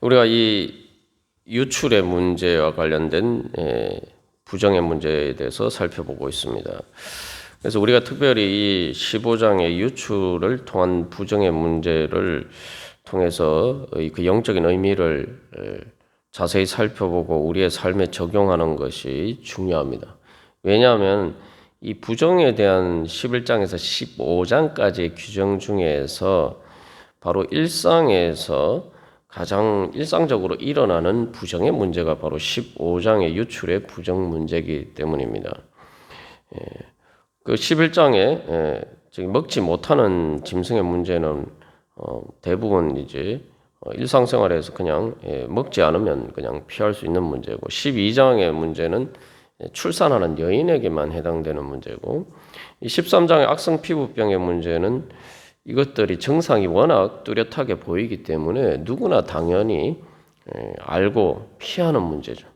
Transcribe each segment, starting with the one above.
우리가 이 유출의 문제와 관련된 부정의 문제에 대해서 살펴보고 있습니다. 그래서 우리가 특별히 이 15장의 유출을 통한 부정의 문제를 통해서 그 영적인 의미를 자세히 살펴보고 우리의 삶에 적용하는 것이 중요합니다. 왜냐하면 이 부정에 대한 11장에서 15장까지의 규정 중에서 바로 일상에서 가장 일상적으로 일어나는 부정의 문제가 바로 15장의 유출의 부정 문제이기 때문입니다. 그 11장에 지금 먹지 못하는 짐승의 문제는 대부분 이제 일상생활에서 그냥 먹지 않으면 그냥 피할 수 있는 문제고, 12장의 문제는 출산하는 여인에게만 해당되는 문제고, 이 13장의 악성 피부병의 문제는 이것들이 증상이 워낙 뚜렷하게 보이기 때문에 누구나 당연히 알고 피하는 문제죠.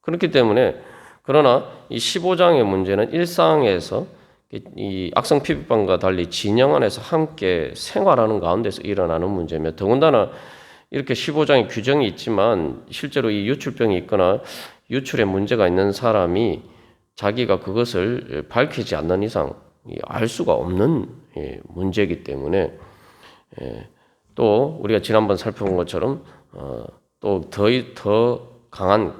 그렇기 때문에 그러나 이 15장의 문제는 일상에서 이 악성 피부병과 달리 진영 안에서 함께 생활하는 가운데서 일어나는 문제며, 더군다나 이렇게 15장의 규정이 있지만 실제로 이 유출병이 있거나 유출에 문제가 있는 사람이 자기가 그것을 밝히지 않는 이상 알 수가 없는 문제이기 때문에, 또 우리가 지난번 살펴본 것처럼 또 더 강한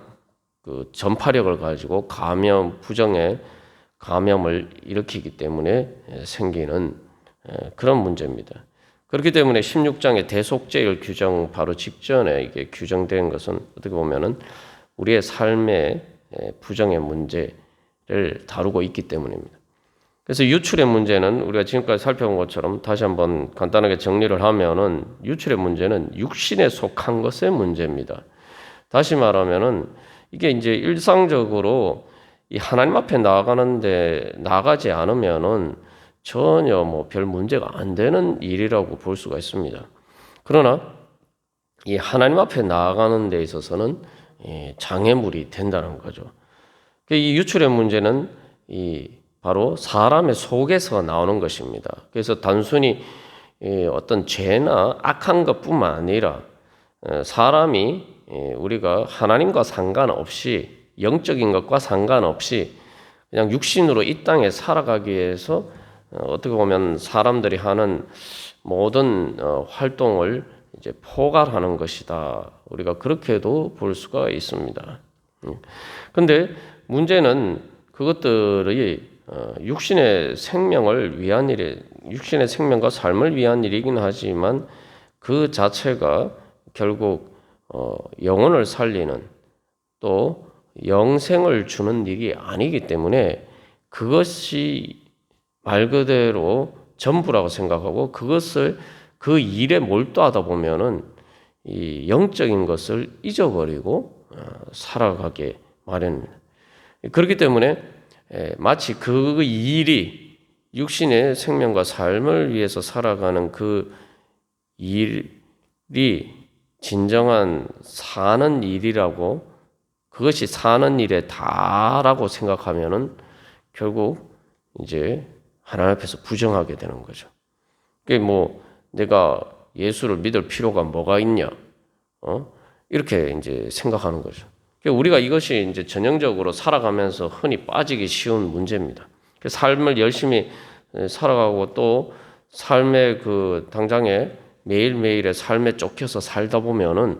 그 전파력을 가지고 부정의 감염을 일으키기 때문에 생기는 그런 문제입니다. 그렇기 때문에 16장의 대속죄일 규정 바로 직전에 이게 규정된 것은 어떻게 보면은 우리의 삶의 부정의 문제를 다루고 있기 때문입니다. 그래서 유출의 문제는 우리가 지금까지 살펴본 것처럼 다시 한번 간단하게 정리를 하면은, 유출의 문제는 육신에 속한 것의 문제입니다. 다시 말하면은 이게 이제 일상적으로 이 하나님 앞에 나가지 않으면은 전혀 별 문제가 안 되는 일이라고 볼 수가 있습니다. 그러나 이 하나님 앞에 나아가는 데 있어서는 장애물이 된다는 거죠. 이 유출의 문제는 바로 사람의 속에서 나오는 것입니다. 그래서 단순히 어떤 죄나 악한 것뿐만 아니라 사람이 우리가 하나님과 상관없이, 영적인 것과 상관없이 그냥 육신으로 이 땅에 살아가기 위해서 어떻게 보면 사람들이 하는 모든 활동을 이제 포괄하는 것이다. 우리가 그렇게도 볼 수가 있습니다. 그런데 문제는 그것들이 육신의 생명을 위한 육신의 생명과 삶을 위한 일이긴 하지만 그 자체가 결국 영혼을 살리는, 또 영생을 주는 일이 아니기 때문에 그것이 말 그대로 전부라고 생각하고 그 일에 몰두하다 보면은 이 영적인 것을 잊어버리고 살아가게 마련입니다. 그렇기 때문에 마치 그 일이 육신의 생명과 삶을 위해서 살아가는 그 일이 진정한 사는 일이라고, 그것이 사는 일에 다라고 생각하면은 결국 이제 하나님 앞에서 부정하게 되는 거죠. 그게 내가 예수를 믿을 필요가 뭐가 있냐, 이렇게 이제 생각하는 거죠. 우리가 이것이 이제 전형적으로 살아가면서 흔히 빠지기 쉬운 문제입니다. 삶을 열심히 살아가고 또 삶의 그 당장에 매일매일의 삶에 쫓겨서 살다 보면은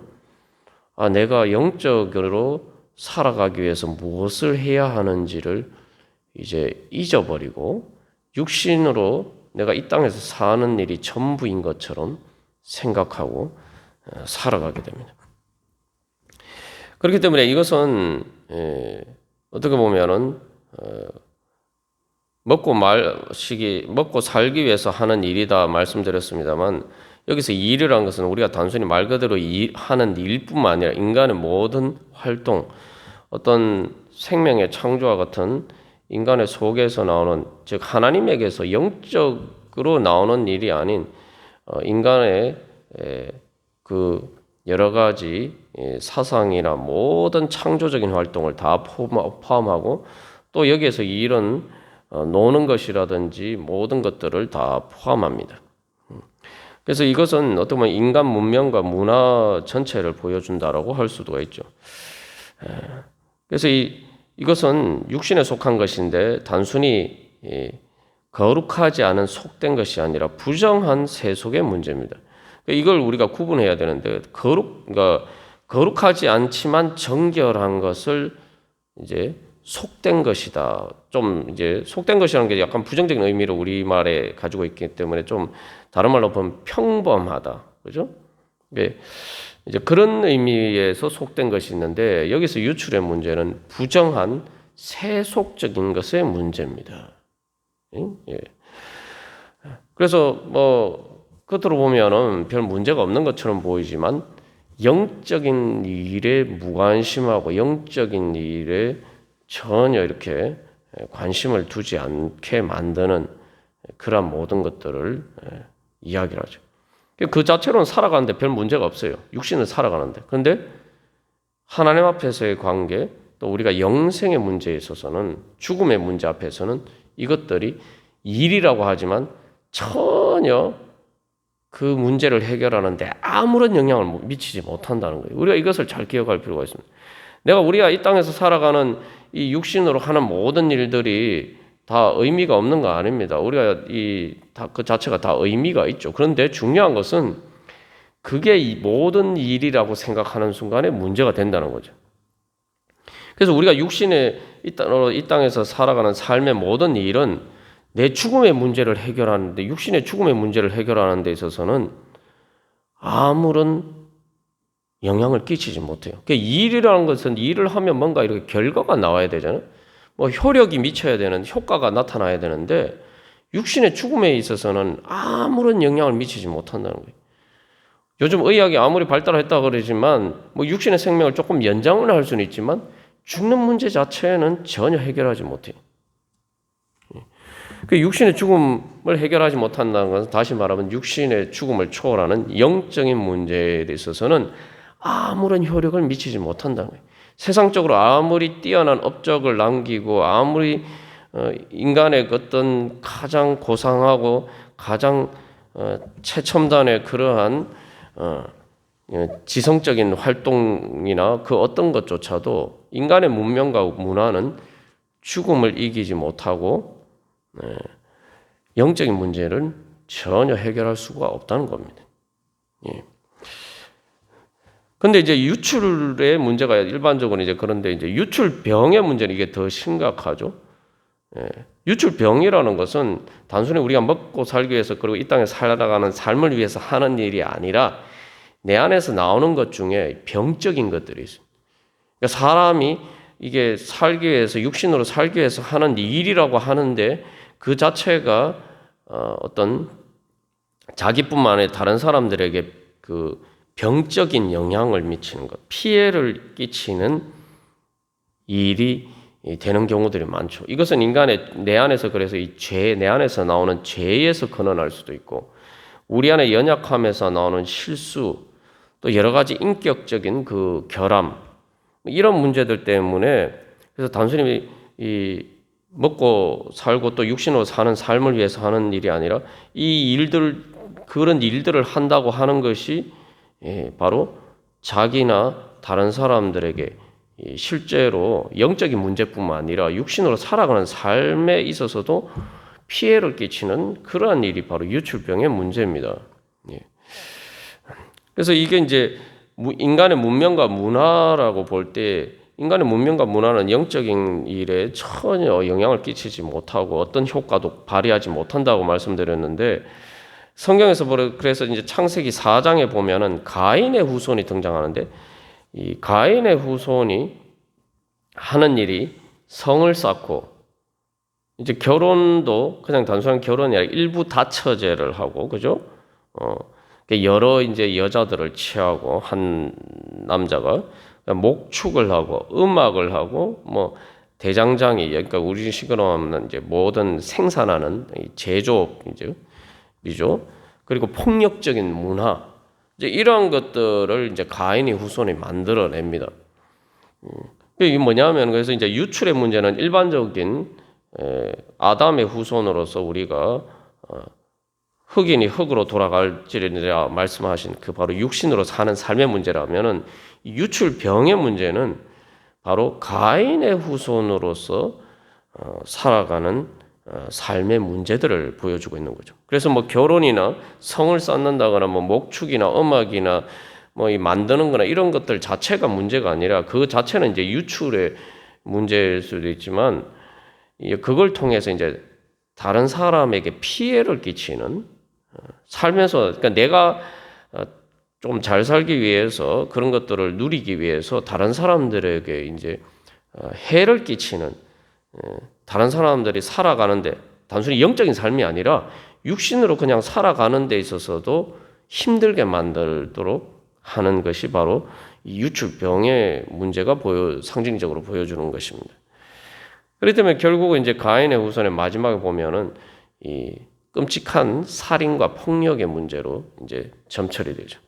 내가 영적으로 살아가기 위해서 무엇을 해야 하는지를 이제 잊어버리고 육신으로 내가 이 땅에서 사는 일이 전부인 것처럼 생각하고 살아가게 됩니다. 그렇기 때문에 이것은 어떻게 보면은 먹고 살기 위해서 하는 일이다 말씀드렸습니다만, 여기서 일이라는 것은 우리가 단순히 말 그대로 하는 일뿐만 아니라 인간의 모든 활동, 어떤 생명의 창조와 같은 인간의 속에서 나오는, 즉 하나님에게서 영적으로 나오는 일이 아닌 인간의 그 여러 가지 사상이나 모든 창조적인 활동을 다 포함하고, 또 여기에서 이런 노는 것이라든지 모든 것들을 다 포함합니다. 그래서 이것은 어떻게 보면 인간 문명과 문화 전체를 보여준다라고 할 수도 있죠. 그래서 이것은 육신에 속한 것인데 단순히 거룩하지 않은 속된 것이 아니라 부정한 세속의 문제입니다. 이걸 우리가 구분해야 되는데 그러니까 거룩하지 않지만 정결한 것을 이제 속된 것이다. 좀 이제 속된 것이라는 게 약간 부정적인 의미를 우리말에 가지고 있기 때문에 좀 다른 말로 보면 평범하다. 그죠? 이제 그런 의미에서 속된 것이 있는데 여기서 유출의 문제는 부정한 세속적인 것의 문제입니다. 예. 그래서 뭐 겉으로 보면은 별 문제가 없는 것처럼 보이지만 영적인 일에 무관심하고 영적인 일에 전혀 이렇게 관심을 두지 않게 만드는 그런 모든 것들을 이야기를 하죠. 그 자체로는 살아가는데 별 문제가 없어요. 육신은 살아가는데. 그런데 하나님 앞에서의 관계, 또 우리가 영생의 문제에 있어서는, 죽음의 문제 앞에서는 이것들이 일이라고 하지만 전혀 그 문제를 해결하는데 아무런 영향을 미치지 못한다는 거예요. 우리가 이것을 잘 기억할 필요가 있습니다. 우리가 이 땅에서 살아가는 이 육신으로 하는 모든 일들이 다 의미가 없는 거 아닙니다. 우리가 그 자체가 다 의미가 있죠. 그런데 중요한 것은 그게 이 모든 일이라고 생각하는 순간에 문제가 된다는 거죠. 그래서 우리가 육신의 이 땅에서 살아가는 삶의 모든 일은 내 죽음의 문제를 해결하는데, 육신의 죽음의 문제를 해결하는 데 있어서는 아무런 영향을 끼치지 못해요. 일이라는 것은 일을 하면 뭔가 이렇게 결과가 나와야 되잖아요. 뭐 효력이 미쳐야 되는, 효과가 나타나야 되는데 육신의 죽음에 있어서는 아무런 영향을 미치지 못한다는 거예요. 요즘 의학이 아무리 발달했다 그러지만 뭐 육신의 생명을 조금 연장을 할 수는 있지만 죽는 문제 자체는 전혀 해결하지 못해요. 육신의 죽음을 해결하지 못한다는 것은 다시 말하면 육신의 죽음을 초월하는 영적인 문제에 있어서는 아무런 효력을 미치지 못한다는 거예요. 세상적으로 아무리 뛰어난 업적을 남기고 아무리 인간의 어떤 가장 고상하고 가장 최첨단의 그러한 지성적인 활동이나 그 어떤 것조차도 인간의 문명과 문화는 죽음을 이기지 못하고 영적인 문제를 전혀 해결할 수가 없다는 겁니다. 근데 이제 유출의 문제가 일반적으로 이제 그런데 이제 유출병의 문제는 이게 더 심각하죠. 유출병이라는 것은 단순히 우리가 먹고 살기 위해서 그리고 이 땅에 살아가는 삶을 위해서 하는 일이 아니라 내 안에서 나오는 것 중에 병적인 것들이 있어요. 그러니까 사람이 이게 살기 위해서 육신으로 살기 위해서 하는 일이라고 하는데 그 자체가 어떤 자기뿐만 아니라 다른 사람들에게 그 병적인 영향을 미치는 것, 피해를 끼치는 일이 되는 경우들이 많죠. 이것은 인간의 내 안에서 그래서 이 죄, 내 안에서 나오는 죄에서 근원할 수도 있고, 우리 안에 연약함에서 나오는 실수, 또 여러 가지 인격적인 그 결함, 이런 문제들 때문에 그래서 단순히 이 먹고 살고 또 육신으로 사는 삶을 위해서 하는 일이 아니라 그런 일들을 한다고 하는 것이 바로 자기나 다른 사람들에게 실제로 영적인 문제뿐만 아니라 육신으로 살아가는 삶에 있어서도 피해를 끼치는 그러한 일이 바로 유출병의 문제입니다. 그래서 이게 이제 인간의 문명과 문화라고 볼 때 인간의 문명과 문화는 영적인 일에 전혀 영향을 끼치지 못하고 어떤 효과도 발휘하지 못한다고 말씀드렸는데 성경에서 그래서 이제 창세기 4장에 보면은 가인의 후손이 등장하는데 이 가인의 후손이 하는 일이 성을 쌓고 이제 결혼도 그냥 단순한 결혼이 아니라 일부 다처제를 하고 그죠? 여러 이제 여자들을 취하고 한 남자가 목축을 하고 음악을 하고 뭐 대장장이 그러니까 우리 식으로 하면 이제 모든 생산하는 제조업이죠. 그리고 폭력적인 문화 이제 이러한 것들을 이제 가인의 후손이 만들어냅니다. 이게 뭐냐면 그래서 이제 유출의 문제는 일반적인 아담의 후손으로서 우리가 흑인이 흑으로 돌아갈지라 말씀하신 그 바로 육신으로 사는 삶의 문제라면은 유출병의 문제는 바로 가인의 후손으로서 살아가는 삶의 문제들을 보여주고 있는 거죠. 그래서 뭐 결혼이나 성을 쌓는다거나 뭐 목축이나 음악이나 뭐 이 만드는 거나 이런 것들 자체가 문제가 아니라 그 자체는 이제 유출의 문제일 수도 있지만 그걸 통해서 이제 다른 사람에게 피해를 끼치는 살면서 그러니까 내가 좀 잘 살기 위해서 그런 것들을 누리기 위해서 다른 사람들에게 이제 해를 끼치는 다른 사람들이 살아가는데 단순히 영적인 삶이 아니라 육신으로 그냥 살아가는 데 있어서도 힘들게 만들도록 하는 것이 바로 이 유출병의 문제가 상징적으로 보여주는 것입니다. 그렇기 때문에 결국은 이제 가인의 후손의 마지막에 보면은 이 끔찍한 살인과 폭력의 문제로 이제 점철이 되죠.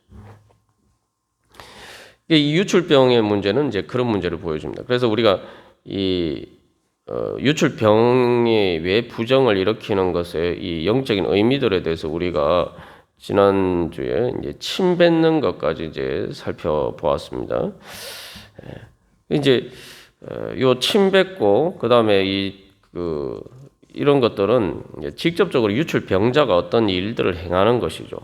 이 유출병의 문제는 이제 그런 문제를 보여줍니다. 그래서 우리가 이 유출병이 왜 부정을 일으키는 것의 이 영적인 의미들에 대해서 우리가 지난주에 이제 침 뱉는 것까지 이제 살펴보았습니다. 이제 요 침 뱉고 그다음에 이런 것들은 이제 직접적으로 유출병자가 어떤 일들을 행하는 것이죠.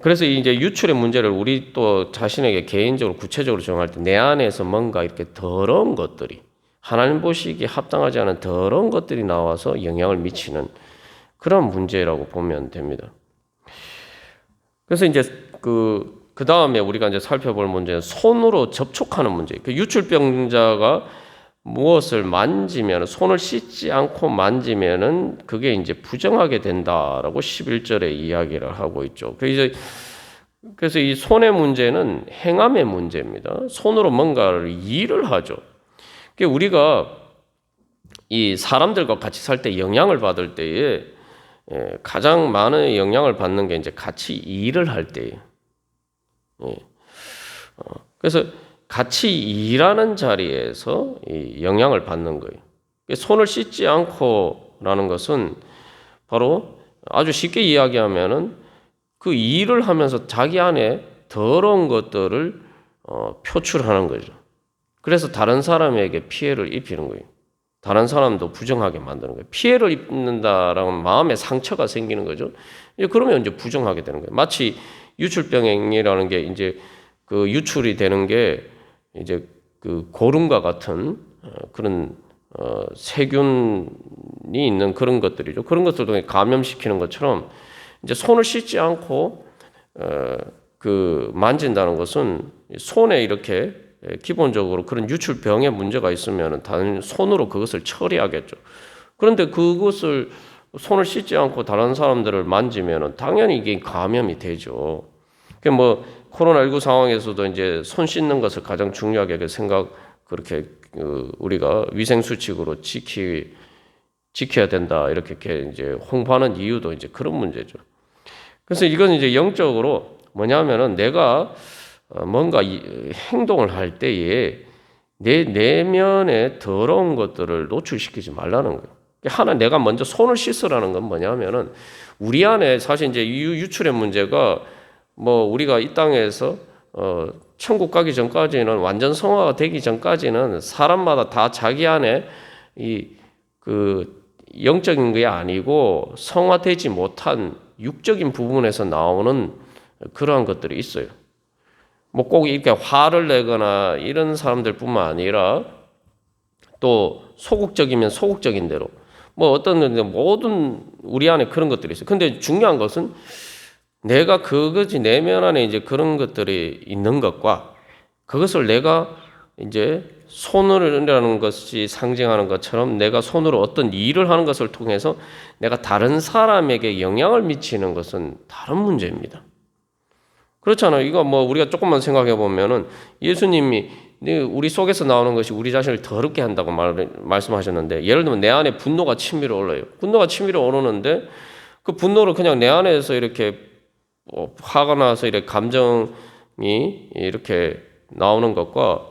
그래서 이제 유출의 문제를 우리 또 자신에게 개인적으로 구체적으로 정할 때 내 안에서 뭔가 이렇게 더러운 것들이 하나님 보시기에 합당하지 않은 더러운 것들이 나와서 영향을 미치는 그런 문제라고 보면 됩니다. 그래서 이제 그 다음에 우리가 이제 살펴볼 문제는 손으로 접촉하는 문제. 그 유출병자가 무엇을 만지면 손을 씻지 않고 만지면은 그게 이제 부정하게 된다라고 11절에 이야기를 하고 있죠. 그래서 이 손의 문제는 행함의 문제입니다. 손으로 뭔가를 일을 하죠. 우리가 이 사람들과 같이 살 때 영향을 받을 때에 가장 많은 영향을 받는 게 이제 같이 일을 할 때예요. 그래서 같이 일하는 자리에서 이 영향을 받는 거예요. 손을 씻지 않고라는 것은 바로 아주 쉽게 이야기하면은 그 일을 하면서 자기 안에 더러운 것들을 표출하는 거죠. 그래서 다른 사람에게 피해를 입히는 거예요. 다른 사람도 부정하게 만드는 거예요. 피해를 입는다라는 마음의 상처가 생기는 거죠. 그러면 이제 부정하게 되는 거예요. 마치 유출병이라는 게 이제 그 유출이 되는 게 이제 그 고름과 같은 그런 세균이 있는 그런 것들이죠. 그런 것들도 감염시키는 것처럼 이제 손을 씻지 않고 그 만진다는 것은 손에 이렇게 기본적으로 그런 유출병의 문제가 있으면 다른 손으로 그것을 처리하겠죠. 그런데 그것을 손을 씻지 않고 다른 사람들을 만지면 당연히 이게 감염이 되죠. 뭐 코로나19 상황에서도 이제 손 씻는 것을 가장 중요하게 그렇게 우리가 위생 수칙으로 지켜야 된다 이렇게 이제 홍보하는 이유도 이제 그런 문제죠. 그래서 이건 이제 영적으로 뭐냐면은 내가 뭔가 행동을 할 때에 내 내면의 더러운 것들을 노출시키지 말라는 거예요. 내가 먼저 손을 씻으라는 건 뭐냐면은 우리 안에 사실 이제 유출의 문제가 뭐 우리가 이 땅에서 천국 가기 전까지는 완전 성화가 되기 전까지는 사람마다 다 자기 안에 그 영적인 게 아니고 성화되지 못한 육적인 부분에서 나오는 그러한 것들이 있어요. 뭐 꼭 이렇게 화를 내거나 이런 사람들뿐만 아니라 또 소극적이면 소극적인 대로 뭐 어떤 모든 우리 안에 그런 것들이 있어요. 근데 중요한 것은 내가 그것이 내면 안에 이제 그런 것들이 있는 것과 그것을 내가 이제 손으로라는 것이 상징하는 것처럼 내가 손으로 어떤 일을 하는 것을 통해서 내가 다른 사람에게 영향을 미치는 것은 다른 문제입니다. 그렇잖아요. 이거 뭐 우리가 조금만 생각해 보면은 예수님이 우리 속에서 나오는 것이 우리 자신을 더럽게 한다고 말씀하셨는데 예를 들면 내 안에 분노가 치밀어 올라요. 분노가 치밀어 오르는데 그 분노를 그냥 내 안에서 이렇게 화가 나서 이렇게 감정이 이렇게 나오는 것과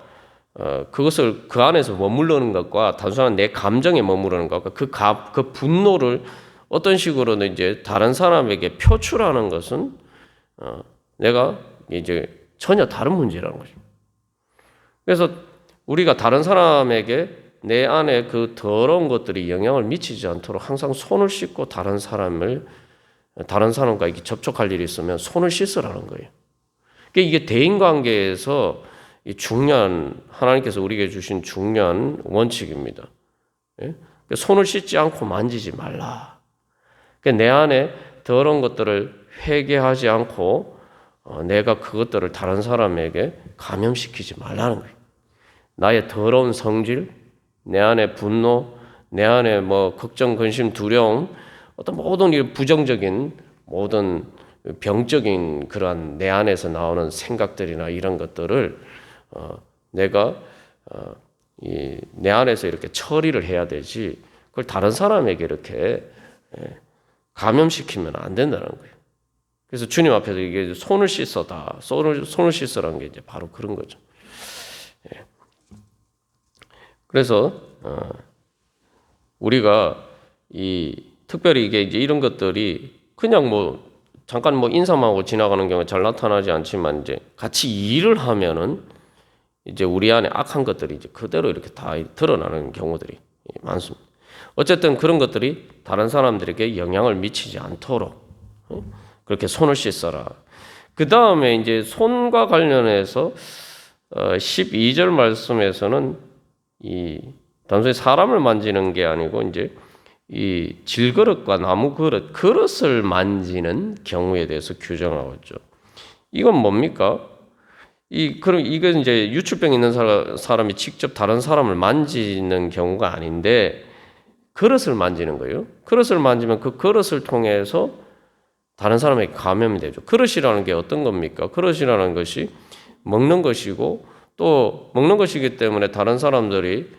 그것을 그 안에서 머무르는 것과 단순한 내 감정에 머무르는 것과 그 분노를 어떤 식으로는 이제 다른 사람에게 표출하는 것은 내가 이제 전혀 다른 문제라는 거죠. 그래서 우리가 다른 사람에게 내 안에 그 더러운 것들이 영향을 미치지 않도록 항상 손을 씻고 다른 사람과 이렇게 접촉할 일이 있으면 손을 씻으라는 거예요. 그러니까 이게 대인관계에서 중요한 하나님께서 우리에게 주신 중요한 원칙입니다. 손을 씻지 않고 만지지 말라. 그러니까 내 안에 더러운 것들을 회개하지 않고 내가 그것들을 다른 사람에게 감염시키지 말라는 거예요. 나의 더러운 성질, 내 안에 분노, 내 안에 뭐 걱정, 근심, 두려움, 어떤 모든 이 부정적인 모든 병적인 그러한 내 안에서 나오는 생각들이나 이런 것들을 내가 내 안에서 이렇게 처리를 해야 되지, 그걸 다른 사람에게 이렇게 감염시키면 안 된다는 거예요. 그래서 주님 앞에서 이게 손을 씻어다, 손을 씻으라는 게 이제 바로 그런 거죠. 그래서 우리가 특별히 이게 이제 이런 것들이 그냥 뭐 잠깐 뭐 인사만 하고 지나가는 경우가 잘 나타나지 않지만 이제 같이 일을 하면은 이제 우리 안에 악한 것들이 이제 그대로 이렇게 다 드러나는 경우들이 많습니다. 어쨌든 그런 것들이 다른 사람들에게 영향을 미치지 않도록 그렇게 손을 씻어라. 그 다음에 이제 손과 관련해서 12절 말씀에서는 단순히 사람을 만지는 게 아니고 이제 이 질그릇과 나무 그릇을 만지는 경우에 대해서 규정하고 있죠. 이건 뭡니까? 그럼 이건 이제 유출병 있는 사람이 직접 다른 사람을 만지는 경우가 아닌데 그릇을 만지는 거예요. 그릇을 만지면 그 그릇을 통해서 다른 사람에게 감염이 되죠. 그릇이라는 게 어떤 겁니까? 그릇이라는 것이 먹는 것이고 또 먹는 것이기 때문에 다른 사람들이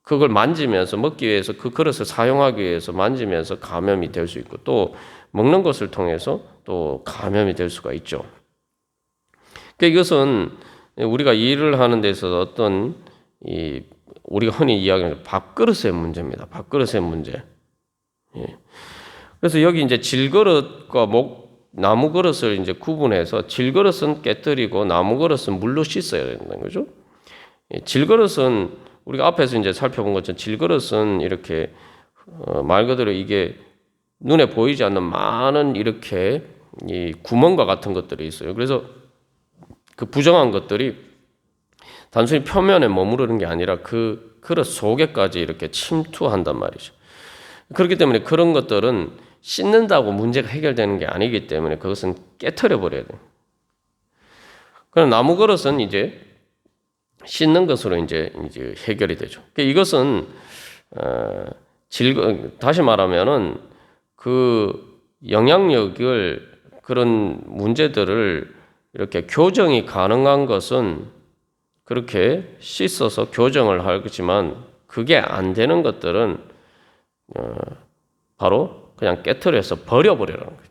그걸 만지면서 먹기 위해서 그 그릇을 사용하기 위해서 만지면서 감염이 될 수 있고 또 먹는 것을 통해서 또 감염이 될 수가 있죠. 그러니까 이것은 우리가 일을 하는 데 있어서 어떤 우리가 흔히 이야기하는 밥그릇의 문제입니다. 밥그릇의 문제. 그래서 여기 이제 질그릇과 나무 그릇을 이제 구분해서 질그릇은 깨뜨리고 나무 그릇은 물로 씻어야 된다는 거죠. 질그릇은 우리가 앞에서 이제 살펴본 것처럼 질그릇은 이렇게 말 그대로 이게 눈에 보이지 않는 많은 이렇게 이 구멍과 같은 것들이 있어요. 그래서 그 부정한 것들이 단순히 표면에 머무르는 게 아니라 그 그릇 속에까지 이렇게 침투한단 말이죠. 그렇기 때문에 그런 것들은 씻는다고 문제가 해결되는 게 아니기 때문에 그것은 깨트려 버려야 돼요. 그럼 나무 그릇은 이제 씻는 것으로 이제 해결이 되죠. 이것은 다시 말하면은 그 영향력을 그런 문제들을 이렇게 교정이 가능한 것은 그렇게 씻어서 교정을 하겠지만 그게 안 되는 것들은 바로 그냥 깨트려서 버려버리라는 거예요.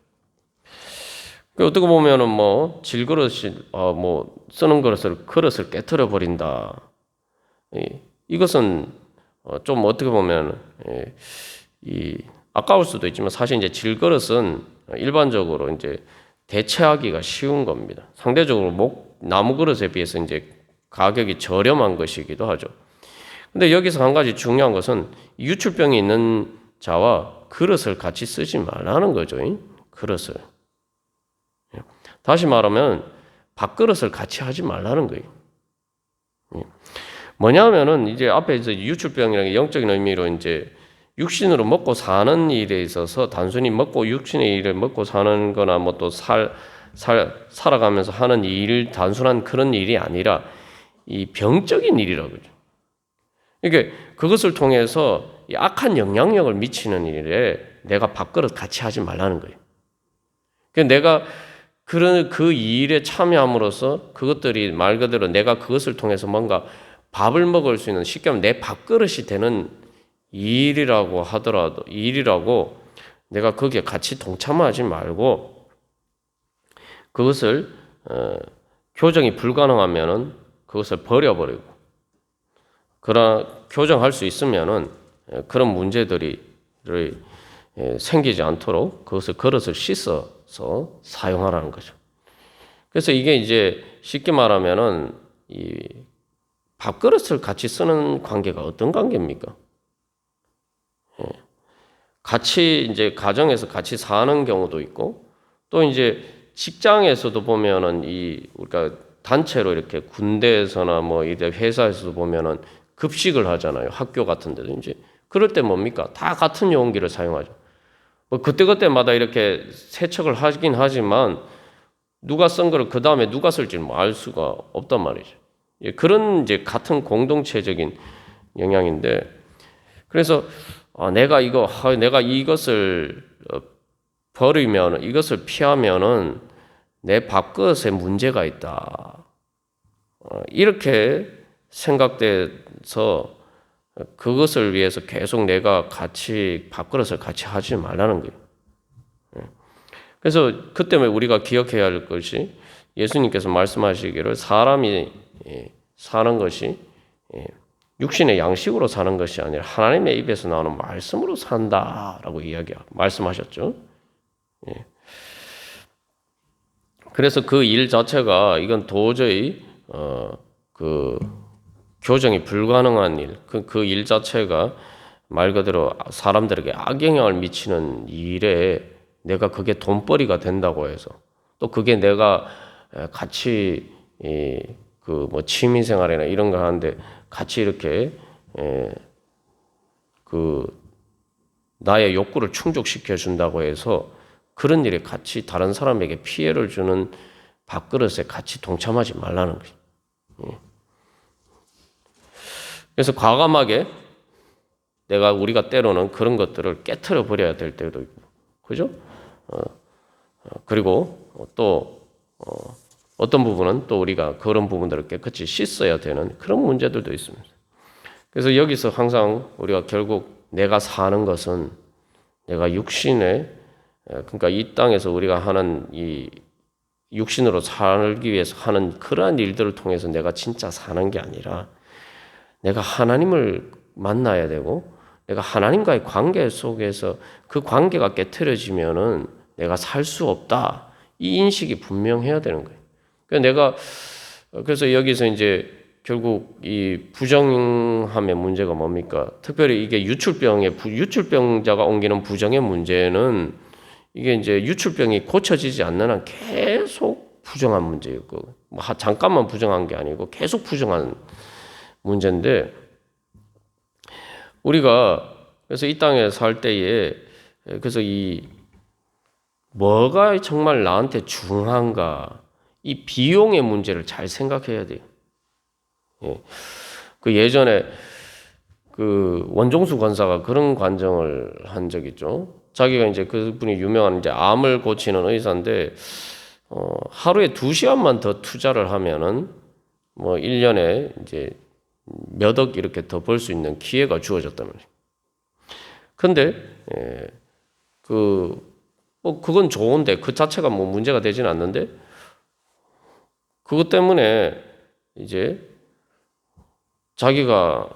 어떻게 보면은 뭐 질그릇이 뭐 쓰는 그릇을 깨트려 버린다. 이것은 좀 어떻게 보면 아까울 수도 있지만 사실 이제 질그릇은 일반적으로 이제 대체하기가 쉬운 겁니다. 상대적으로 나무 그릇에 비해서 이제 가격이 저렴한 것이기도 하죠. 근데 여기서 한 가지 중요한 것은 유출병이 있는 자와 그릇을 같이 쓰지 말라는 거죠. 그릇을. 다시 말하면 밥그릇을 같이 하지 말라는 거예요. 뭐냐면은 이제 앞에서 유출병이라는 게 영적인 의미로 이제 육신으로 먹고 사는 일에 있어서 단순히 육신의 일을 먹고 사는 거나 뭐 또 살아가면서 하는 단순한 그런 일이 아니라 이 병적인 일이라고 그러죠. 그러니까 그것을 통해서 악한 영향력을 미치는 일에 내가 밥그릇 같이 하지 말라는 거예요. 그러니까 내가 그 일에 참여함으로써 그것들이 말 그대로 내가 그것을 통해서 뭔가 밥을 먹을 수 있는, 쉽게 하면 내 밥그릇이 되는 일이라고 하더라도 내가 거기에 같이 동참하지 말고 그것을 교정이 불가능하면은 그것을 버려버리고, 그러나 교정할 수 있으면은 그런 문제들이 생기지 않도록 그것을 그릇을 씻어서 사용하라는 거죠. 그래서 이게 이제 쉽게 말하면은 이 밥그릇을 같이 쓰는 관계가 어떤 관계입니까? 같이 이제 가정에서 같이 사는 경우도 있고 또 이제 직장에서도 보면은 우리가 단체로 이렇게 군대에서나 뭐 이제 회사에서도 보면은 급식을 하잖아요. 학교 같은 데도 이제 그럴 때 뭡니까? 다 같은 용기를 사용하죠. 뭐 그때그때마다 이렇게 세척을 하긴 하지만 누가 쓴 거를 그 다음에 누가 쓸지는 뭐 알 수가 없단 말이죠. 그런 이제 같은 공동체적인 영향인데 그래서 내가 이것을 버리면 이것을 피하면은 내 밥그릇에 문제가 있다. 이렇게 생각돼서 그것을 위해서 계속 내가 밥그릇을 같이 하지 말라는 거예요. 그래서 그때 우리가 기억해야 할 것이 예수님께서 말씀하시기를 사람이 사는 것이 육신의 양식으로 사는 것이 아니라 하나님의 입에서 나오는 말씀으로 산다라고 말씀하셨죠. 그래서 그 일 자체가 이건 도저히 그 교정이 불가능한 일, 그 일 자체가 말 그대로 사람들에게 악영향을 미치는 일에 내가 그게 돈벌이가 된다고 해서 또 그게 내가 같이 그 뭐 취미생활이나 이런 거 하는데 같이 이렇게 그 나의 욕구를 충족시켜 준다고 해서 그런 일에 같이 다른 사람에게 피해를 주는 밥그릇에 같이 동참하지 말라는 거예요. 그래서 과감하게 우리가 때로는 그런 것들을 깨트려 버려야 될 때도 있고, 그죠? 그리고 또 어떤 부분은 또 우리가 그런 부분들을 깨끗이 씻어야 되는 그런 문제들도 있습니다. 그래서 여기서 항상 우리가 결국 내가 사는 것은 내가 그러니까 이 땅에서 우리가 하는 이 육신으로 살기 위해서 하는 그러한 일들을 통해서 내가 진짜 사는 게 아니라 내가 하나님을 만나야 되고 내가 하나님과의 관계 속에서 그 관계가 깨트려지면은 내가 살 수 없다. 이 인식이 분명해야 되는 거예요. 그래서 여기서 이제 결국 이 부정함의 문제가 뭡니까? 특별히 이게 유출병자가 옮기는 부정의 문제는 이게 이제 유출병이 고쳐지지 않는 한 계속 부정한 문제였고, 뭐 잠깐만 부정한 게 아니고 계속 부정한 문제인데, 우리가 그래서 이 땅에 살 때에 그래서 뭐가 정말 나한테 중요한가, 이 비용의 문제를 잘 생각해야 돼요. 그 예전에 그 원종수 권사가 그런 관정을 한 적이 있죠. 자기가 이제 그분이 유명한 이제 암을 고치는 의사인데, 하루에 2시간만 더 투자를 하면은 뭐 1년에 이제 몇 억 이렇게 더 벌 수 있는 기회가 주어졌단 말이에요. 근데, 그건 좋은데, 그 자체가 뭐 문제가 되지는 않는데, 그것 때문에 이제 자기가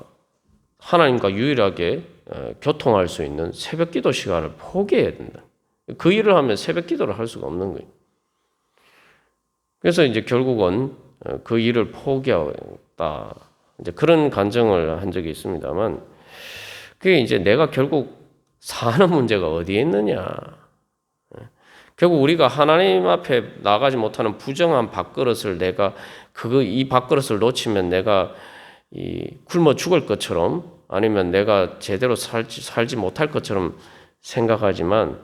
하나님과 유일하게 교통할 수 있는 새벽 기도 시간을 포기해야 된다. 그 일을 하면 새벽 기도를 할 수가 없는 거예요. 그래서 이제 결국은 그 일을 포기하다. 이제 그런 간증을 한 적이 있습니다만, 그게 이제 내가 결국 사는 문제가 어디에 있느냐. 결국 우리가 하나님 앞에 나가지 못하는 부정한 밥그릇을 이 밥그릇을 놓치면 내가 굶어 죽을 것처럼 아니면 내가 제대로 살지 못할 것처럼 생각하지만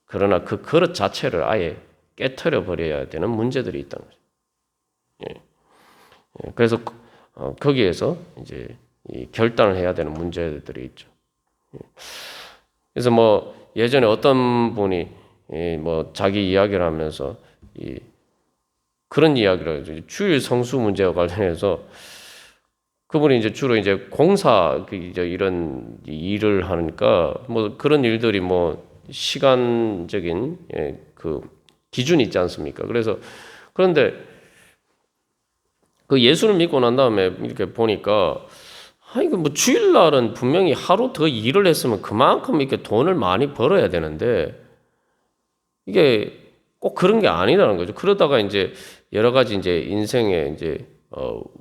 그러나 그 그릇 자체를 아예 깨트려 버려야 되는 문제들이 있다는 거죠. 그래서 거기에서 이제 결단을 해야 되는 문제들이 있죠. 그래서 뭐 예전에 어떤 분이 뭐 자기 이야기를 하면서 그런 이야기를 해요. 주일 성수 문제와 관련해서 그분이 이제 주로 이제 공사 이런 일을 하니까 뭐 그런 일들이 뭐 시간적인 그 기준이 있지 않습니까? 그런데 그 예수를 믿고 난 다음에 이렇게 보니까 이거 뭐 주일날은 분명히 하루 더 일을 했으면 그만큼 이렇게 돈을 많이 벌어야 되는데 이게 꼭 그런 게 아니라는 거죠. 그러다가 이제 여러 가지 이제 인생의 이제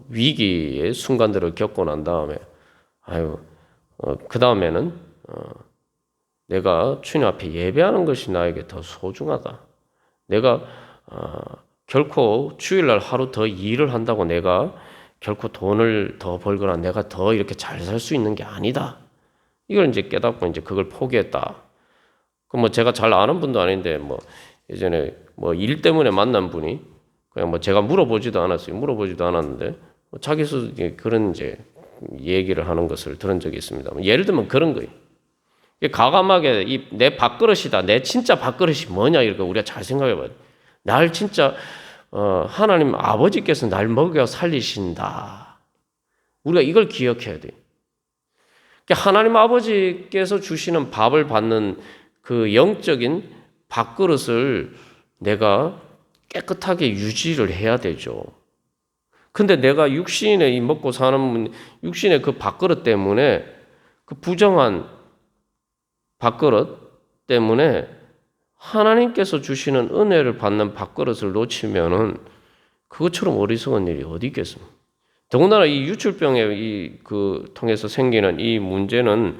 위기의 순간들을 겪고 난 다음에 그 다음에는 내가 주님 앞에 예배하는 것이 나에게 더 소중하다. 내가 결코 주일날 하루 더 일을 한다고 내가 결코 돈을 더 벌거나 내가 더 이렇게 잘 살 수 있는 게 아니다. 이걸 이제 깨닫고 이제 그걸 포기했다. 그 뭐 제가 잘 아는 분도 아닌데 뭐 예전에 뭐 일 때문에 만난 분이 그냥 뭐 제가 물어보지도 않았는데 자기 스스로 그런 이제 얘기를 하는 것을 들은 적이 있습니다. 예를 들면 그런 거예요. 가감하게 내 밥그릇이다. 내 진짜 밥그릇이 뭐냐 이렇게 우리가 잘 생각해봐야 돼. 날 진짜 하나님 아버지께서 날 먹여 살리신다. 우리가 이걸 기억해야 돼. 하나님 아버지께서 주시는 밥을 받는 그 영적인 밥그릇을 내가 깨끗하게 유지를 해야 되죠. 근데 내가 육신의 먹고 사는 육신의 그 밥그릇 때문에 그 부정한 밥그릇 때문에 하나님께서 주시는 은혜를 받는 밥그릇을 놓치면은 그것처럼 어리석은 일이 어디 있겠습니까? 더군다나 이 유출병에 통해서 생기는 이 문제는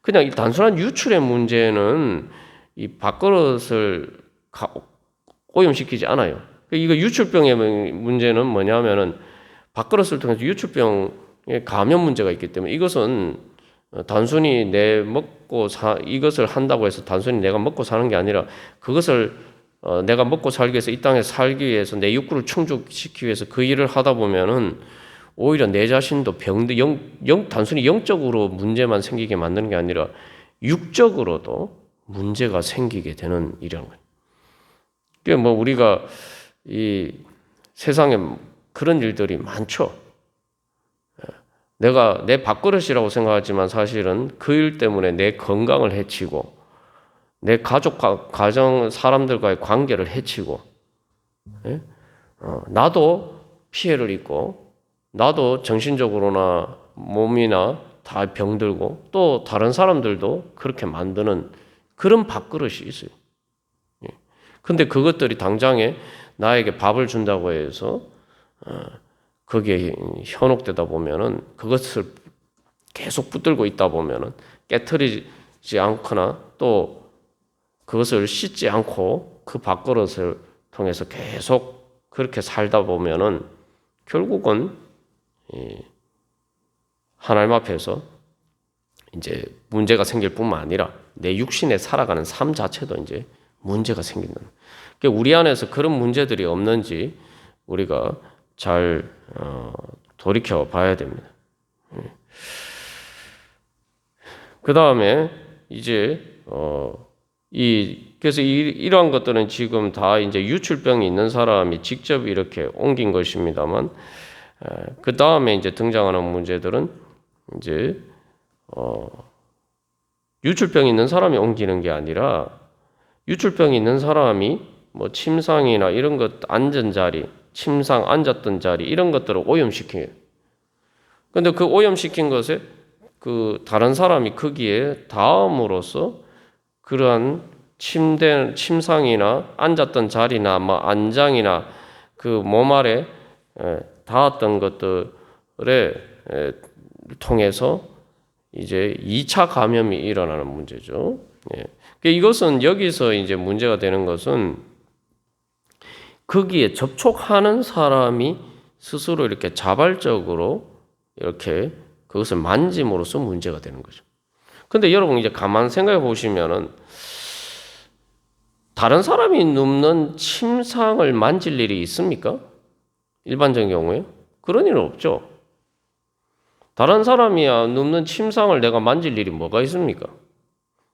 그냥 단순한 유출의 문제는 이 밥그릇을 오염시키지 않아요. 이거 유출병의 문제는 뭐냐면은 밥그릇을 통해서 유출병의 감염 문제가 있기 때문에 이것은 단순히 이것을 한다고 해서 단순히 내가 먹고 사는 게 아니라 그것을 내가 먹고 살기 위해서 이 땅에 살기 위해서 내 욕구를 충족시키기 위해서 그 일을 하다 보면은 오히려 내 자신도 단순히 영적으로 문제만 생기게 만드는 게 아니라 육적으로도 문제가 생기게 되는 일이라는 거예요. 그러니까 뭐 우리가 이 세상에 그런 일들이 많죠. 내가 내 밥그릇이라고 생각하지만 사실은 그 일 때문에 내 건강을 해치고 내 가족과 가정 사람들과의 관계를 해치고 나도 피해를 입고 나도 정신적으로나 몸이나 다 병들고 또 다른 사람들도 그렇게 만드는 그런 밥그릇이 있어요. 근데 그것들이 당장에 나에게 밥을 준다고 해서 거기에 현혹되다 보면은 그것을 계속 붙들고 있다 보면은 깨트리지 않거나 또 그것을 씻지 않고 그 밥그릇을 통해서 계속 그렇게 살다 보면은 결국은 하나님 앞에서 이제 문제가 생길 뿐만 아니라 내 육신에 살아가는 삶 자체도 이제 문제가 생긴다. 그러니까 우리 안에서 그런 문제들이 없는지 우리가 잘 돌이켜 봐야 됩니다. 그 다음에 이제 그래서 이러한 것들은 지금 다 이제 유출병이 있는 사람이 직접 이렇게 옮긴 것입니다만, 그 다음에 이제 등장하는 문제들은 이제 유출병이 있는 사람이 옮기는 게 아니라 유출병이 있는 사람이 뭐 침상이나 이런 것 앉은 자리, 침상 앉았던 자리 이런 것들을 오염시켜요. 근데 그 오염시킨 것에 그 다른 사람이 거기에 닿음으로써 그러한 침상이나 앉았던 자리나 뭐 안장이나 그 몸 아래 닿았던 것들에 통해서 이제 2차 감염이 일어나는 문제죠. 이것은 여기서 이제 문제가 되는 것은 거기에 접촉하는 사람이 스스로 이렇게 자발적으로 이렇게 그것을 만짐으로써 문제가 되는 거죠. 근데 여러분 이제 가만 생각해 보시면은 다른 사람이 눕는 침상을 만질 일이 있습니까? 일반적인 경우에? 그런 일은 없죠. 다른 사람이 눕는 침상을 내가 만질 일이 뭐가 있습니까?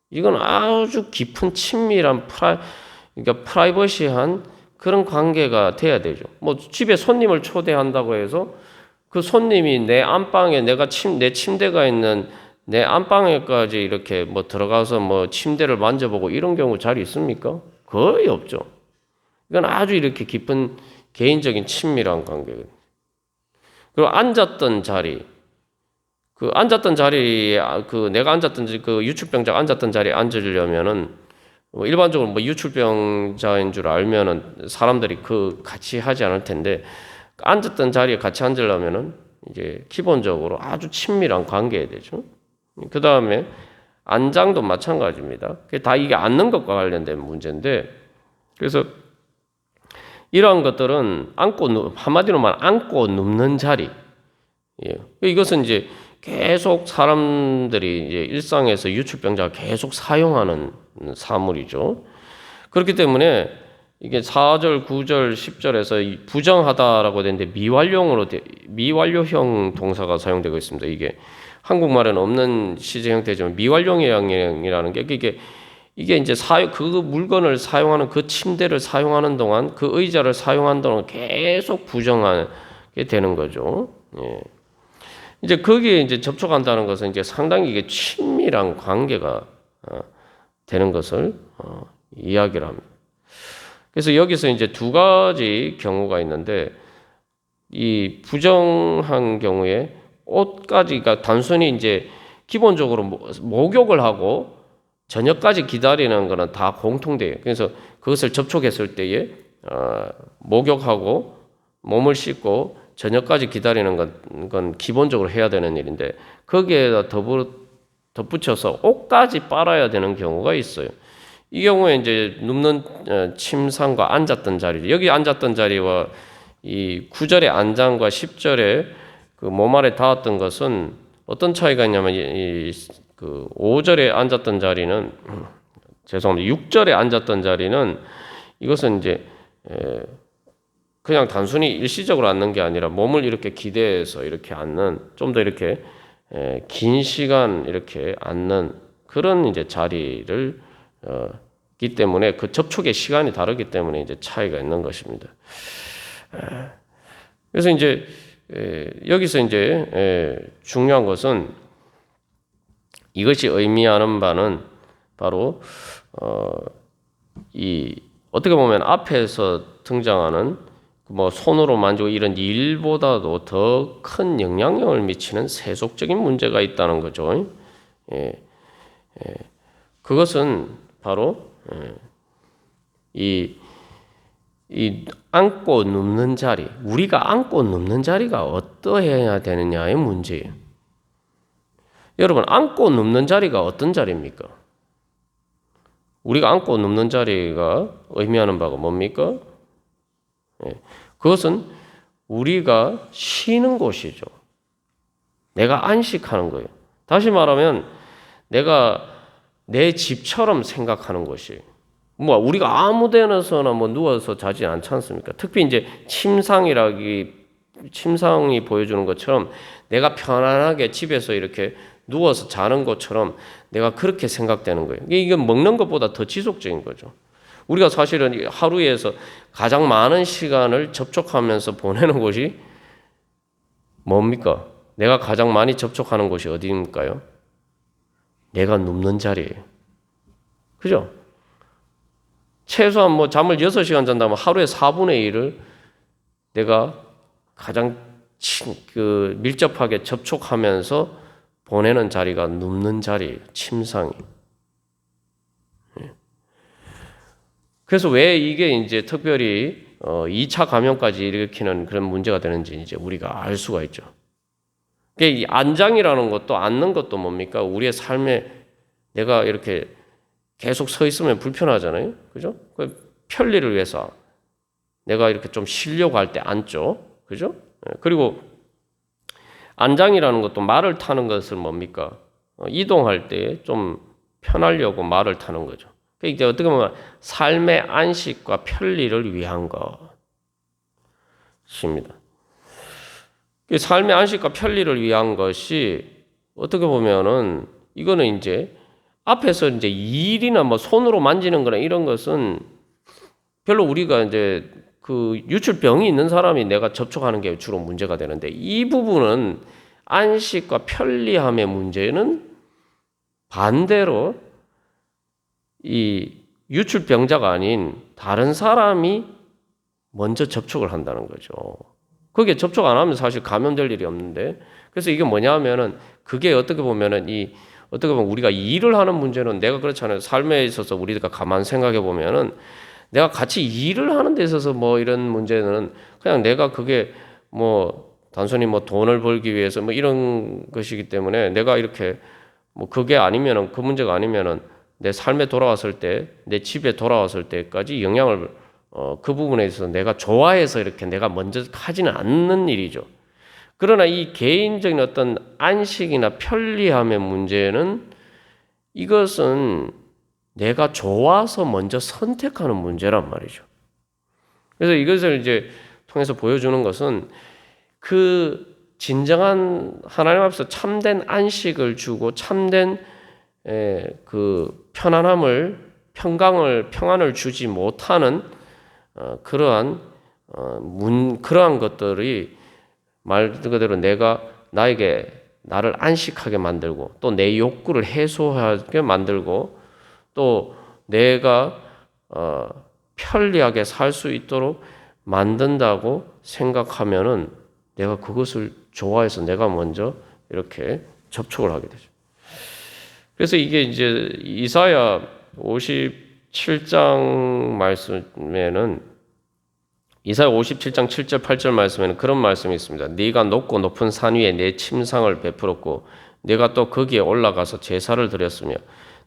이건 아주 깊은 친밀한 그러니까 프라이버시한 그런 관계가 돼야 되죠. 뭐 집에 손님을 초대한다고 해서 그 손님이 내 안방에 내 침대가 있는 내 안방에까지 이렇게 뭐 들어가서 뭐 침대를 만져보고 이런 경우 잘 있습니까? 거의 없죠. 이건 아주 이렇게 깊은 개인적인 친밀한 관계거든요. 그리고 앉았던 자리, 그 앉았던 자리에 내가 앉았던 그 유출병자가 앉았던 자리에 앉으려면은 일반적으로 유출병자인 줄 알면은 사람들이 같이 하지 않을 텐데 앉았던 자리에 같이 앉으려면은 이제 기본적으로 아주 친밀한 관계야 되죠. 그 다음에 안장도 마찬가지입니다. 다 이게 앉는 것과 관련된 문제인데 그래서 이러한 것들은 한마디로 말 앉고 눕는 자리. 이것은 이제 계속 사람들이 이제 일상에서 유출병자가 계속 사용하는 사물이죠. 그렇기 때문에 이게 4절, 9절, 10절에서 부정하다라고 되는데 미완료형 동사가 사용되고 있습니다. 이게 한국말에는 없는 시제 형태지만 미완료형이라는 게 이게 이제 그 물건을 사용하는 그 침대를 사용하는 동안 그 의자를 사용하는 동안 계속 부정하게 되는 거죠. 이제 거기에 이제 접촉한다는 것은 이제 상당히 이게 친밀한 관계가 되는 것을 이야기를 합니다. 그래서 여기서 이제 두 가지 경우가 있는데 이 부정한 경우에 옷까지가 단순히 이제 기본적으로 목욕을 하고 저녁까지 기다리는 것은 다 공통돼요. 그래서 그것을 접촉했을 때에 목욕하고 몸을 씻고 저녁까지 기다리는 건 기본적으로 해야 되는 일인데 거기에다 덧붙여서 옷까지 빨아야 되는 경우가 있어요. 이 경우에 이제 눕는 침상과 앉았던 자리, 여기 앉았던 자리와 이 9절의 안장과 10절의 그 몸 아래 닿았던 것은 어떤 차이가 있냐면 그 5절에 앉았던 자리는 죄송합니다. 6절에 앉았던 자리는 이것은 이제 그냥 단순히 일시적으로 앉는 게 아니라 몸을 이렇게 기대서 이렇게 앉는 좀 더 이렇게 긴 시간 이렇게 앉는 그런 이제 자리를 기 때문에 그 접촉의 시간이 다르기 때문에 이제 차이가 있는 것입니다. 그래서 이제 여기서 이제 중요한 것은 이것이 의미하는 바는 바로 이 어떻게 보면 앞에서 등장하는 손으로 만지고 이런 일보다도 더 큰 영향력을 미치는 세속적인 문제가 있다는 거죠. 그것은 바로 이 앉고 눕는 자리, 우리가 앉고 눕는 자리가 어떠해야 되느냐의 문제예요. 여러분, 앉고 눕는 자리가 어떤 자리입니까? 우리가 앉고 눕는 자리가 의미하는 바가 뭡니까? 그것은 우리가 쉬는 곳이죠. 내가 안식하는 거예요. 다시 말하면 내가 내 집처럼 생각하는 것이 우리가 아무 데나서나 누워서 자지 않지 않습니까? 특히 이제 침상이 보여주는 것처럼 내가 편안하게 집에서 이렇게 누워서 자는 것처럼 내가 그렇게 생각되는 거예요. 이게 먹는 것보다 더 지속적인 거죠. 우리가 사실은 하루에서 가장 많은 시간을 접촉하면서 보내는 곳이 뭡니까? 내가 가장 많이 접촉하는 곳이 어디입니까요? 내가 눕는 자리예요. 그죠? 최소한 잠을 6시간 잔다면 하루에 4분의 1을 내가 가장 밀접하게 접촉하면서 보내는 자리가 눕는 자리예요. 침상이. 그래서 왜 이게 이제 특별히 2차 감염까지 일으키는 그런 문제가 되는지 이제 우리가 알 수가 있죠. 이 안장이라는 것도 앉는 것도 뭡니까? 우리의 삶에 내가 이렇게 계속 서 있으면 불편하잖아요. 그죠? 편리를 위해서 내가 이렇게 좀 쉬려고 할 때 앉죠. 그죠? 그리고 안장이라는 것도 말을 타는 것은 뭡니까? 이동할 때 좀 편하려고 말을 타는 거죠. 이제 어떻게 보면 삶의 안식과 편리를 위한 것입니다. 삶의 안식과 편리를 위한 것이 어떻게 보면은 이거는 이제 앞에서 이제 일이나 손으로 만지는 거나 이런 것은 별로 우리가 이제 그 유출병이 있는 사람이 내가 접촉하는 게 주로 문제가 되는데 이 부분은 안식과 편리함의 문제는 반대로 이 유출병자가 아닌 다른 사람이 먼저 접촉을 한다는 거죠. 거기에 접촉 안 하면 사실 감염될 일이 없는데, 그래서 이게 뭐냐면은 그게 어떻게 보면은 어떻게 보면 우리가 일을 하는 문제는 내가 그렇잖아요. 삶에 있어서 우리가 가만 생각해 보면은 내가 같이 일을 하는 데 있어서 뭐 이런 문제는 그냥 내가 그게 뭐 단순히 뭐 돈을 벌기 위해서 뭐 이런 것이기 때문에 내가 이렇게 뭐 그게 아니면은 그 문제가 아니면은 내 삶에 돌아왔을 때, 내 집에 돌아왔을 때까지 영향을 그 부분에 있어서 내가 좋아해서 이렇게 내가 먼저 하지는 않는 일이죠. 그러나 이 개인적인 어떤 안식이나 편리함의 문제는 이것은 내가 좋아서 먼저 선택하는 문제란 말이죠. 그래서 이것을 이제 통해서 보여주는 것은 그 진정한 하나님 앞에서 참된 안식을 주고 참된 그 평안을 주지 못하는 그러한 것들이 말 그대로 나를 안식하게 만들고 또 내 욕구를 해소하게 만들고 또 내가 편리하게 살 수 있도록 만든다고 생각하면은 내가 그것을 좋아해서 내가 먼저 이렇게 접촉을 하게 되죠. 그래서 이게 이제 이사야 57장 말씀에는 이사야 57장 7절 8절 말씀에는 그런 말씀이 있습니다. 네가 높고 높은 산 위에 내 침상을 베풀었고 내가 또 거기에 올라가서 제사를 드렸으며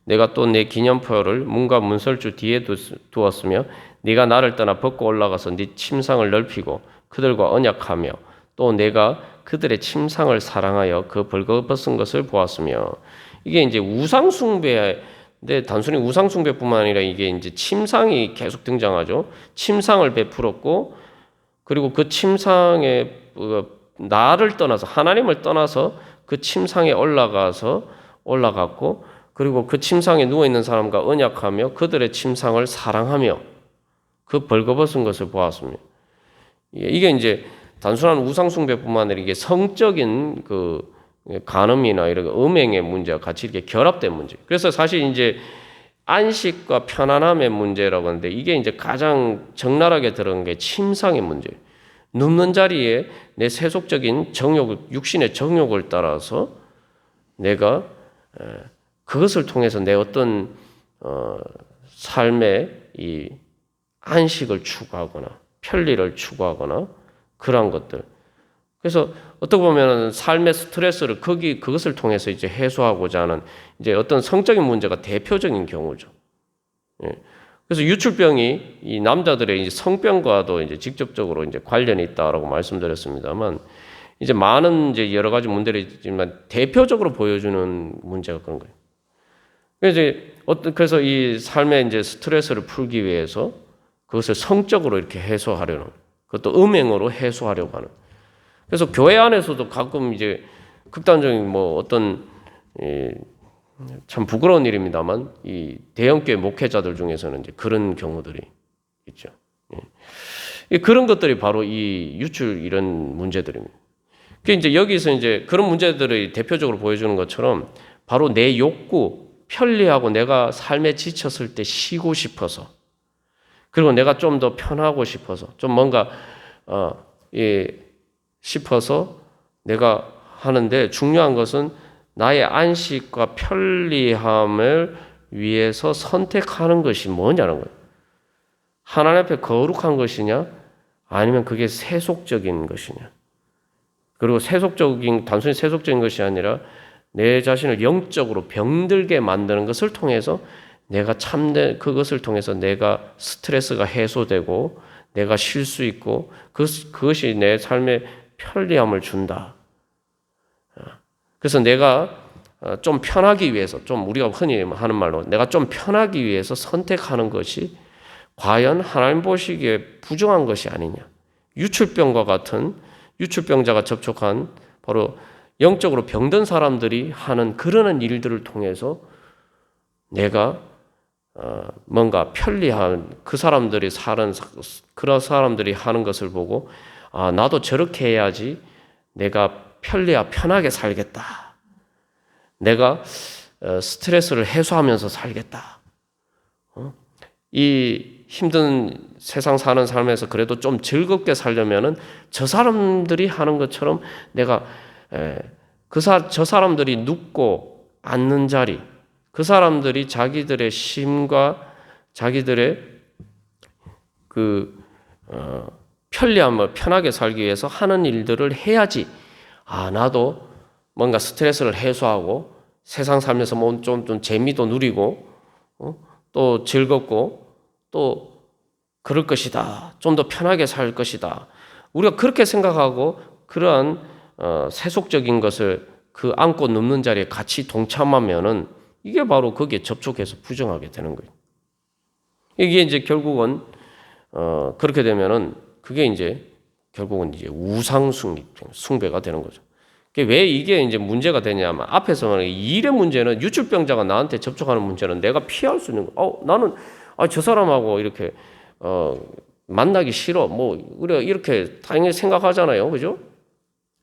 내가 또 내 기념표를 문과 문설주 뒤에 두었으며 네가 나를 떠나 벗고 올라가서 네 침상을 넓히고 그들과 언약하며 또 내가 그들의 침상을 사랑하여 그 벌거벗은 것을 보았으며 이게 이제 우상숭배인데 단순히 우상숭배뿐만 아니라 이게 이제 침상이 계속 등장하죠. 침상을 베풀었고 그리고 그 침상에 나를 떠나서 하나님을 떠나서 그 침상에 올라갔고 그리고 그 침상에 누워 있는 사람과 언약하며 그들의 침상을 사랑하며 그 벌거벗은 것을 보았습니다. 이게 이제 단순한 우상숭배뿐만 아니라 이게 성적인 그 간음이나 이런 음행의 문제와 같이 이렇게 결합된 문제. 그래서 사실 이제 안식과 편안함의 문제라고 하는데 이게 이제 가장 적나라하게 들어간 게 침상의 문제. 눕는 자리에 내 세속적인 육신의 정욕을 따라서 내가 그것을 통해서 내 어떤 삶의 이 안식을 추구하거나 편리를 추구하거나 그러한 것들. 그래서 어떻게 보면 삶의 스트레스를 그것을 통해서 이제 해소하고자 하는 이제 어떤 성적인 문제가 대표적인 경우죠. 예. 그래서 유출병이 이 남자들의 이제 성병과도 이제 직접적으로 이제 관련이 있다라고 말씀드렸습니다만 이제 많은 이제 여러 가지 문제들이 있지만 대표적으로 보여주는 문제가 그런 거예요. 그래서 이 삶의 이제 스트레스를 풀기 위해서 그것을 성적으로 이렇게 해소하려는 그것도 음행으로 해소하려고 하는. 그래서 교회 안에서도 가끔 이제 극단적인 뭐 어떤 참 부끄러운 일입니다만 이 대형교회 목회자들 중에서는 이제 그런 경우들이 있죠. 그런 것들이 바로 이 유출 이런 문제들입니다. 그 이제 여기서 이제 그런 문제들을 대표적으로 보여주는 것처럼 바로 내 욕구, 편리하고 내가 삶에 지쳤을 때 쉬고 싶어서 그리고 내가 좀 더 편하고 싶어서 좀 뭔가 싶어서 내가 하는데 중요한 것은 나의 안식과 편리함을 위해서 선택하는 것이 뭐냐는 거예요. 하나님 앞에 거룩한 것이냐 아니면 그게 세속적인 것이냐. 그리고 단순히 세속적인 것이 아니라 내 자신을 영적으로 병들게 만드는 것을 통해서 내가 그것을 통해서 내가 스트레스가 해소되고 내가 쉴 수 있고 그것이 내 삶에 편리함을 준다. 그래서 내가 좀 편하기 위해서 좀 우리가 흔히 하는 말로 내가 좀 편하기 위해서 선택하는 것이 과연 하나님 보시기에 부정한 것이 아니냐. 유출병과 같은 유출병자가 접촉한 바로 영적으로 병든 사람들이 하는 그러는 일들을 통해서 내가 뭔가 편리한 그런 사람들이 하는 것을 보고 나도 저렇게 해야지 내가 편하게 살겠다. 내가 스트레스를 해소하면서 살겠다. 이 힘든 세상 사는 삶에서 그래도 좀 즐겁게 살려면은 저 사람들이 하는 것처럼 내가 저 사람들이 눕고 앉는 자리, 그 사람들이 자기들의 쉼과 자기들의 편리함을 편하게 살기 위해서 하는 일들을 해야지. 나도 뭔가 스트레스를 해소하고 세상 살면서 뭐 좀 재미도 누리고 또 즐겁고 또 그럴 것이다. 좀 더 편하게 살 것이다. 우리가 그렇게 생각하고 그러한 세속적인 것을 그 안고 눕는 자리에 같이 동참하면은 이게 바로 거기에 접촉해서 부정하게 되는 거예요. 이게 이제 결국은 그렇게 되면은 그게 이제 결국은 이제 우상 숭배가 되는 거죠. 왜 이게 이제 문제가 되냐면 앞에서는 이 일의 문제는 유출병자가 나한테 접촉하는 문제는 내가 피할 수 있는 거. 나는 저 사람하고 이렇게 만나기 싫어. 뭐 우리가 이렇게 당연히 생각하잖아요, 그죠?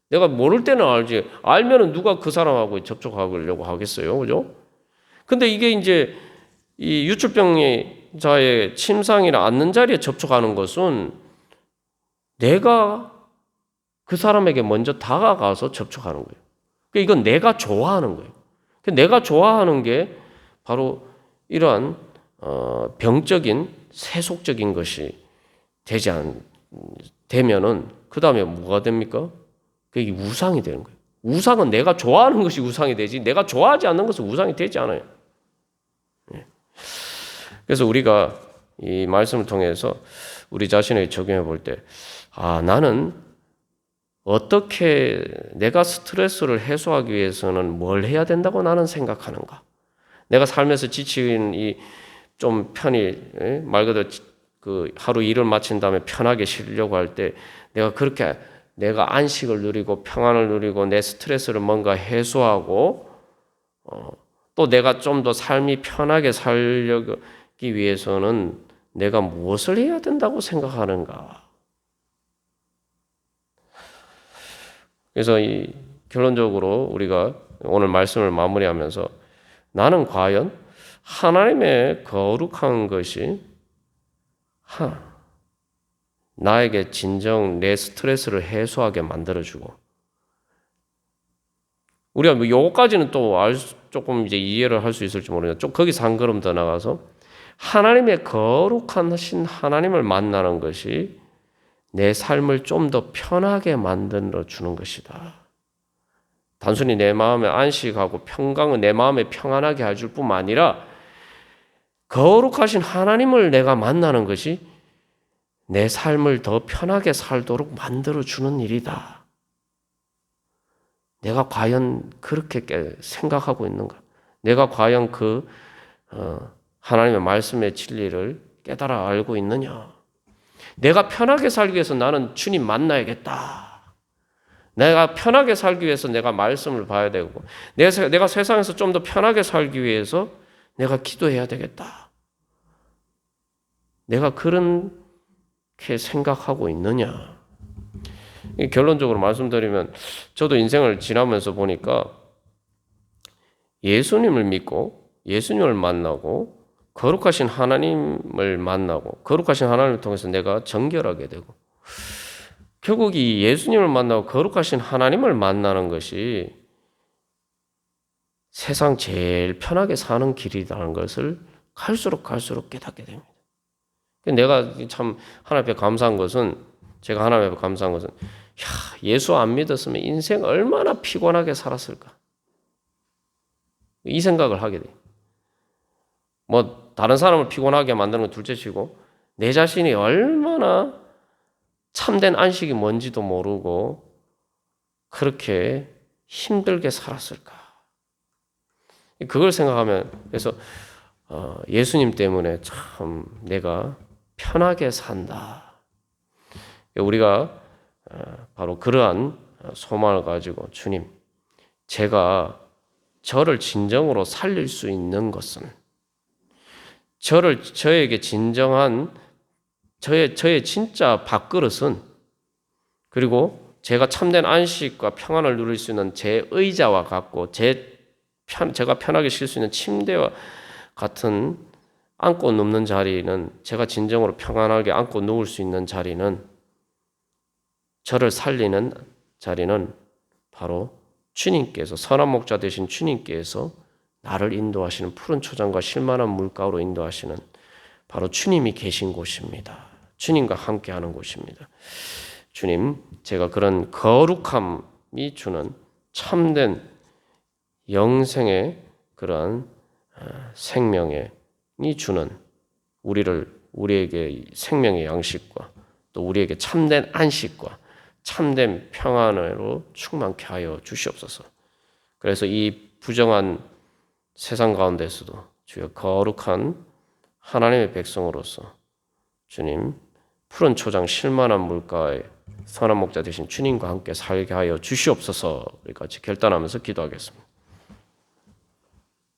내가 모를 때는 알지. 알면은 누가 그 사람하고 접촉하려고 하겠어요, 그죠? 근데 이게 이제 이 유출병자의 침상이나 앉는 자리에 접촉하는 것은 내가 그 사람에게 먼저 다가가서 접촉하는 거예요. 그러니까 이건 내가 좋아하는 거예요. 내가 좋아하는 게 바로 이러한 병적인 세속적인 것이 되면은 그 다음에 뭐가 됩니까? 그게 우상이 되는 거예요. 우상은 내가 좋아하는 것이 우상이 되지 내가 좋아하지 않는 것은 우상이 되지 않아요. 그래서 우리가 이 말씀을 통해서 우리 자신에게 적용해 볼 때, 나는 어떻게 내가 스트레스를 해소하기 위해서는 뭘 해야 된다고 나는 생각하는가? 내가 살면서 지친 좀 편히 말 그대로 그 하루 일을 마친 다음에 편하게 쉬려고 할 때 내가 그렇게 내가 안식을 누리고 평안을 누리고 내 스트레스를 뭔가 해소하고 또 내가 좀 더 삶이 편하게 살기 위해서는 내가 무엇을 해야 된다고 생각하는가? 그래서 결론적으로 우리가 오늘 말씀을 마무리하면서 나는 과연 하나님의 거룩한 것이 나에게 진정 내 스트레스를 해소하게 만들어주고 우리가 뭐 요거까지는 또 조금 이제 이해를 할 수 있을지 모르겠는데 좀 거기서 한 걸음 더 나가서 하나님의 거룩하신 하나님을 만나는 것이 내 삶을 좀 더 편하게 만들어 주는 것이다. 단순히 내 마음에 안식하고 평강은 내 마음에 평안하게 해줄 뿐만 아니라 거룩하신 하나님을 내가 만나는 것이 내 삶을 더 편하게 살도록 만들어 주는 일이다. 내가 과연 그렇게 생각하고 있는가? 내가 과연 하나님의 말씀의 진리를 깨달아 알고 있느냐? 내가 편하게 살기 위해서 나는 주님 만나야겠다. 내가 편하게 살기 위해서 내가 말씀을 봐야 되고 내가 세상에서 좀 더 편하게 살기 위해서 내가 기도해야 되겠다. 내가 그렇게 생각하고 있느냐? 결론적으로 말씀드리면 저도 인생을 지나면서 보니까 예수님을 믿고 예수님을 만나고 거룩하신 하나님을 만나고 거룩하신 하나님을 통해서 내가 정결하게 되고 결국 이 예수님을 만나고 거룩하신 하나님을 만나는 것이 세상 제일 편하게 사는 길이라는 것을 갈수록 깨닫게 됩니다. 내가 참 하나님 앞에 감사한 것은 제가 하나님 앞에 감사한 것은 예수 안 믿었으면 인생 얼마나 피곤하게 살았을까 이 생각을 하게 돼요. 뭐 다른 사람을 피곤하게 만드는 건 둘째치고 내 자신이 얼마나 참된 안식이 뭔지도 모르고 그렇게 힘들게 살았을까. 그걸 생각하면 그래서 예수님 때문에 참 내가 편하게 산다. 우리가 바로 그러한 소망을 가지고 주님, 제가 저를 진정으로 살릴 수 있는 것은 저에게 진정한 저의 진짜 밥그릇은 그리고 제가 참된 안식과 평안을 누릴 수 있는 제 의자와 같고 제가 편하게 쉴 수 있는 침대와 같은 안고 눕는 자리는, 제가 진정으로 평안하게 안고 누울 수 있는 자리는, 저를 살리는 자리는 바로 주님께서, 선한 목자 되신 주님께서 나를 인도하시는, 푸른 초장과 쉴만한 물가로 인도하시는 바로 주님이 계신 곳입니다. 주님과 함께하는 곳입니다. 주님, 제가 그런 거룩함이 주는 참된 영생의 그러한 생명이 주는, 우리에게 생명의 양식과 또 우리에게 참된 안식과 참된 평안으로 충만케 하여 주시옵소서. 그래서 이 부정한 세상 가운데서도 주여 거룩한 하나님의 백성으로서 주님, 푸른 초장 쉴만한 물가에 선한 목자 되신 주님과 함께 살게 하여 주시옵소서. 우리 같이 결단하면서 기도하겠습니다.